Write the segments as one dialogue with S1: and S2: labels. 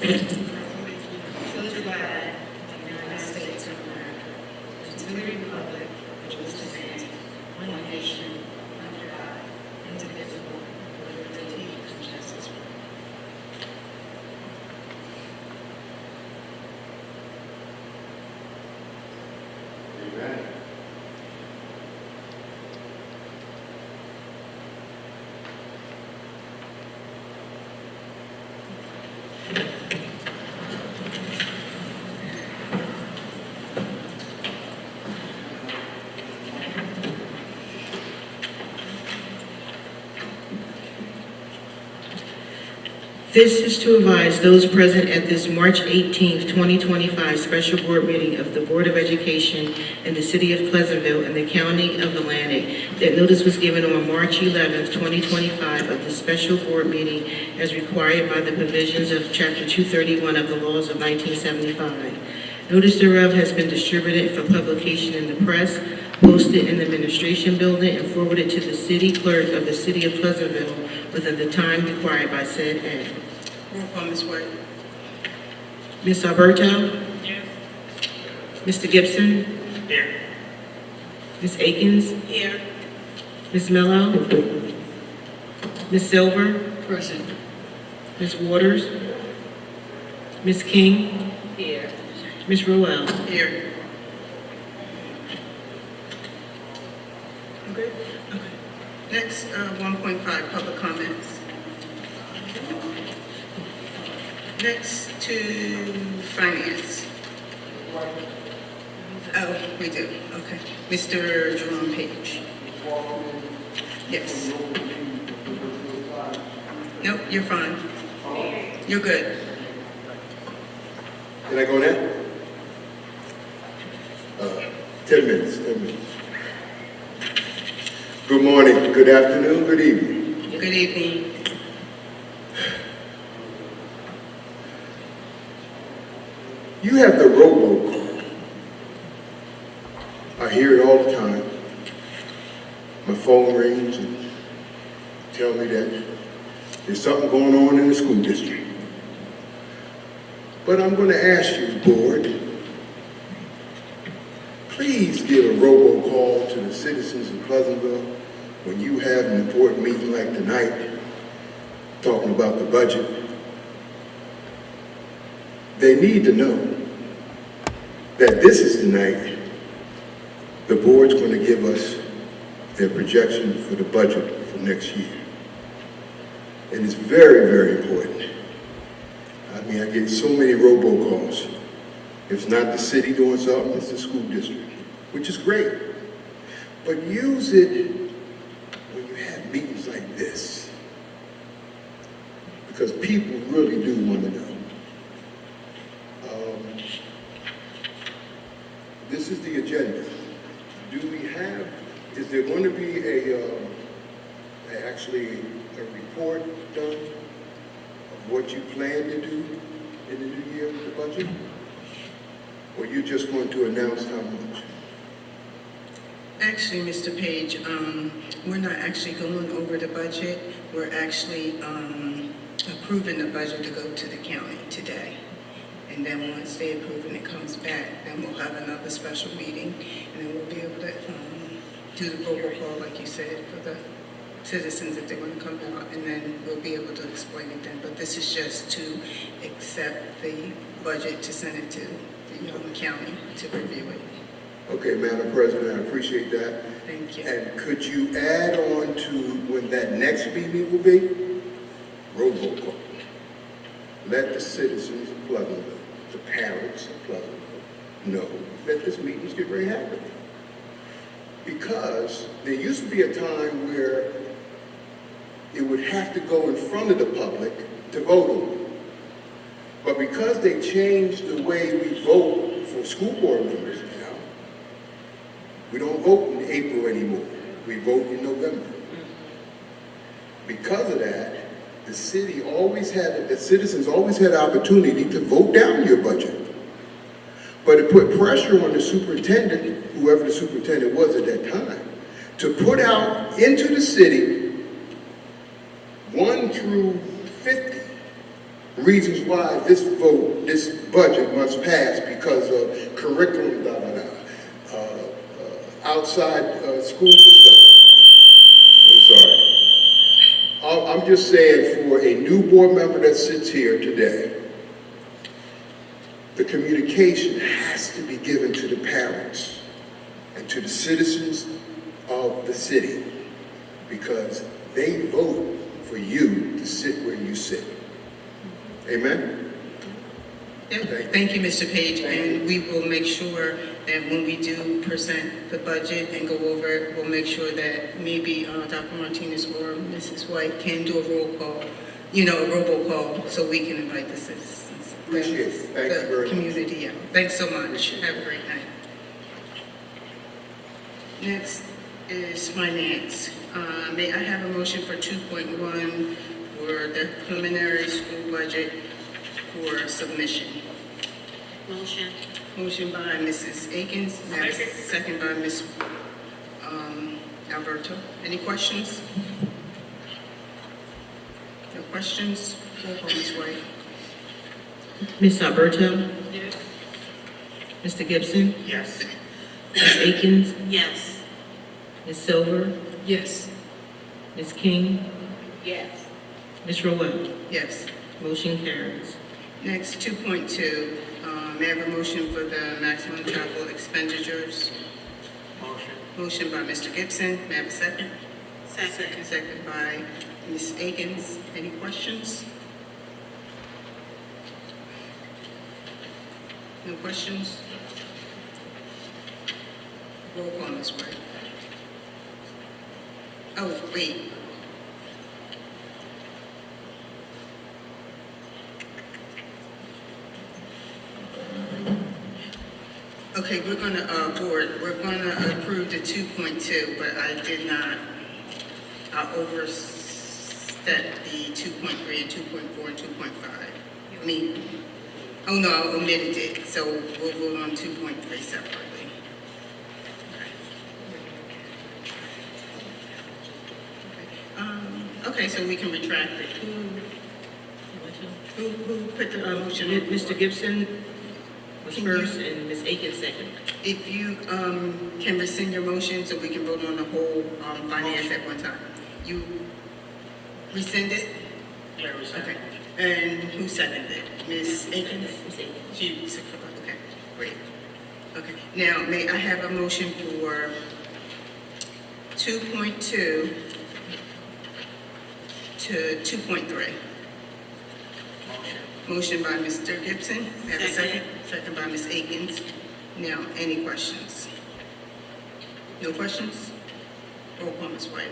S1: to the flag of the United States of America, and to the republic which stands one nation under God, indivisible, with liberty and justice for all.
S2: Amen.
S1: This is to advise those present at this March 18th, 2025 special board meeting of the Board of Education in the City of Pleasantville and the County of Atlantic that notice was given on March 11th, 2025 of the special board meeting as required by the provisions of Chapter 231 of the laws of 1975. Notice thereof has been distributed for publication in the press, posted in the administration building, and forwarded to the city clerk of the City of Pleasantville within the time required by said act.
S3: Roll call, Ms. White.
S1: Ms. Alberto?
S3: Here.
S1: Mr. Gibson?
S3: Here.
S1: Ms. Akins?
S3: Here.
S1: Ms. Mello? Ms. Silver?
S3: Present.
S1: Ms. Waters? Ms. King?
S3: Here.
S1: Ms. Ruel?
S3: Here. Okay. Next, 1.5, public comments. Next to finance. Oh, we do, okay. Mr. Jerome Page. Yes. Nope, you're fine. You're good.
S2: Can I go now? 10 minutes, 10 minutes. Good morning, good afternoon, good evening.
S3: Good evening.
S2: You have the robocall. I hear it all the time. My phone rings and tell me that there's something going on in the school district. But I'm going to ask you, board, please give a robocall to the citizens of Pleasantville when you have an important meeting like tonight, talking about the budget. They need to know that this is the night the board's going to give us their projection for the budget for next year. And it's very, very important. I mean, I get so many robocalls. If it's not the city doing something, it's the school district, which is great. But use it when you have meetings like this, because people really do want to know. This is the agenda. Is there going to be actually a report done of what you plan to do in the new year with the budget? Or you're just going to announce how much?
S3: Actually, Mr. Page, we're not actually going over the budget. We're actually approving the budget to go to the county today. And then once they approve and it comes back, then we'll have another special meeting. And then we'll be able to do the robocall, like you said, for the citizens if they want to come out. And then we'll be able to explain it then. But this is just to accept the budget to send it to the county to review it.
S2: Okay, Madam President, I appreciate that.
S3: Thank you.
S2: And could you add on to when that next meeting will be? Robocall. Let the citizens of Pleasantville, the parents of Pleasantville, know that this meeting's getting ready to happen. Because there used to be a time where it would have to go in front of the public to vote on it. But because they changed the way we vote for school board members now, we don't vote in April anymore. We vote in November. Because of that, the citizens always had the opportunity to vote down your budget. But it put pressure on the superintendent, whoever the superintendent was at that time, to put out into the city 1 through 50 reasons why this vote, this budget must pass because of curriculum, outside school stuff. I'm sorry. I'm just saying, for a new board member that sits here today, the communication has to be given to the parents and to the citizens of the city, because they vote for you to sit where you sit. Amen?
S3: Yep. Thank you, Mr. Page, and we will make sure that when we do present the budget and go over it, we'll make sure that maybe Dr. Martinez or Mrs. White can do a roll call, a robocall, so we can invite the citizens.
S2: Appreciate it. Thank you very much.
S3: Community out. Thanks so much. Have a great night. Next is finance. May I have a motion for 2.1 for the preliminary school budget for submission?
S4: Motion.
S3: Motion by Mrs. Akins, second by Ms. Alberto. Any questions? No questions? Roll call, Ms. White.
S1: Ms. Alberto?
S4: Yes.
S1: Mr. Gibson?
S3: Yes.
S1: Ms. Akins?
S4: Yes.
S1: Ms. Silver?
S3: Yes.
S1: Ms. King?
S4: Yes.
S1: Ms. Rowell?
S3: Yes.
S1: Motion carries.
S3: Next, 2.2, may I have a motion for the maximum travel expenditures?
S4: Motion.
S3: Motion by Mr. Gibson. May I have a second?
S4: Second.
S3: Second by Ms. Akins. Any questions? No questions? Roll call, Ms. White. Oh, wait. Okay, we're gonna, we're gonna approve the 2.2, but I did not, I overstepped the 2.3 and 2.4 and 2.5. I mean, oh no, I omitted it, so we'll vote on 2.3 separately. Okay, so we can retract it. Who put the motion on?
S1: Mr. Gibson was
S3: Can you-
S1: first and Ms. Akins second.
S3: If you can rescind your motion so we can vote on the whole finance at one time. You rescind it?
S4: Yeah,
S3: Okay. And who seconded it? Ms. Akins?
S1: Ms. Akins.
S3: She seconded. Okay, great. Okay, now may I have a motion for 2.2 to 2.3? Motion by Mr. Gibson. May I have a second? Second by Ms. Akins. Now, any questions? No questions? Roll call, Ms. White.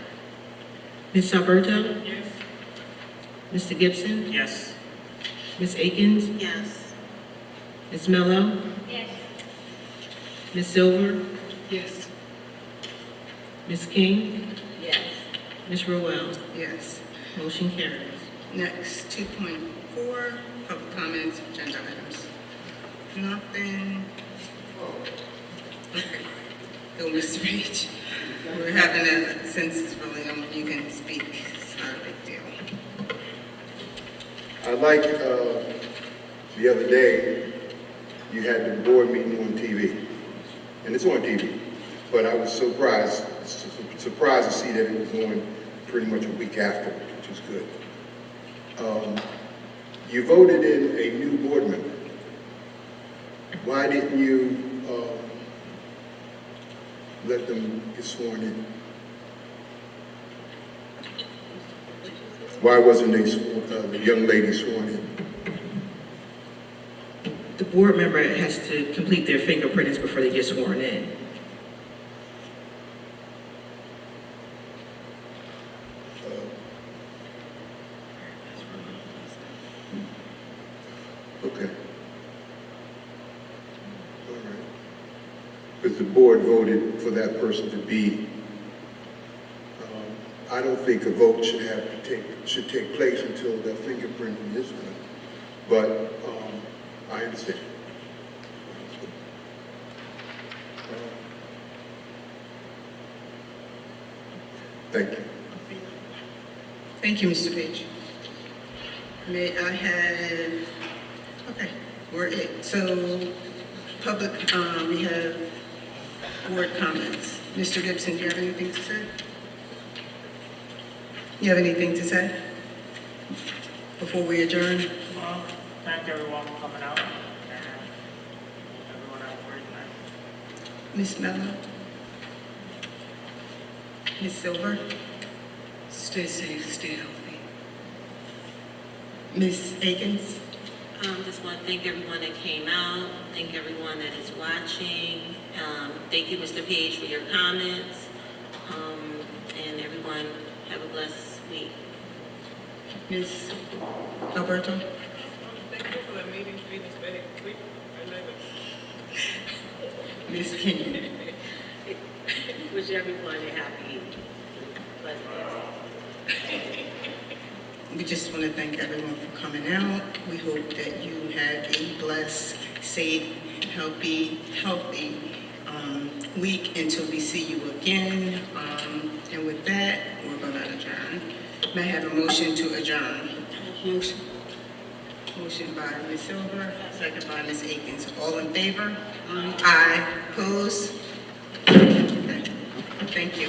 S1: Ms. Alberto?
S4: Yes.
S1: Mr. Gibson?
S4: Yes.
S1: Ms. Akins?
S4: Yes.
S1: Ms. Mello?
S4: Yes.
S1: Ms. Silver?
S3: Yes.
S1: Ms. King?
S4: Yes.
S1: Ms. Rowell?
S3: Yes.
S1: Motion carries.
S3: Next, 2.4, public comments, agenda items. Nothing. Okay. Go, Mr. Page. We're having a census really, you can speak. It's not a big deal.
S2: I like, the other day, you had the board meeting on TV, and it's on TV, but I was surprised to see that it was on pretty much a week after, which is good. You voted in a new board member. Why didn't you let them get sworn in? Why wasn't the young lady sworn in?
S1: The board member has to complete their fingerprints before they get sworn in.
S2: Okay. All right. Because the board voted for that person to be, I don't think a vote should take place until the fingerprinting is done. But I understand. Thank you.
S3: Thank you, Mr. Page. May I have, okay, we're it. So, public, we have board comments. Mr. Gibson, do you have anything to say? You have anything to say before we adjourn?
S5: Well, thank everyone for coming out, and everyone have a great night.
S3: Ms. Mello? Ms. Silver?
S1: Stay safe, stay healthy.
S3: Ms. Akins?
S4: Just want to thank everyone that came out, thank everyone that is watching. Thank you, Mr. Page, for your comments. And everyone, have a blessed week.
S3: Ms. Alberto?
S6: Thank you for the meeting, finished very quick. I like it.
S3: Ms. Kenyon?
S4: Wish everyone a happy, pleasant day.
S3: We just want to thank everyone for coming out. We hope that you have a blessed, safe, healthy week until we see you again. And with that, we're going to adjourn. May I have a motion to adjourn? Motion. Motion by Ms. Silver, second by Ms. Akins. All in favor? Aye. Opposed? Okay. Thank you.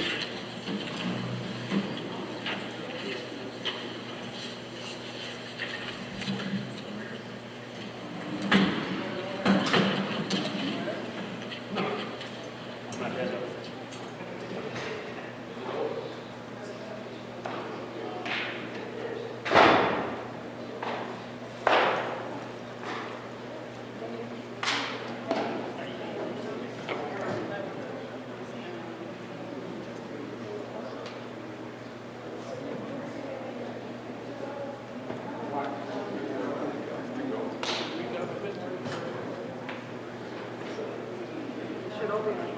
S6: Should open.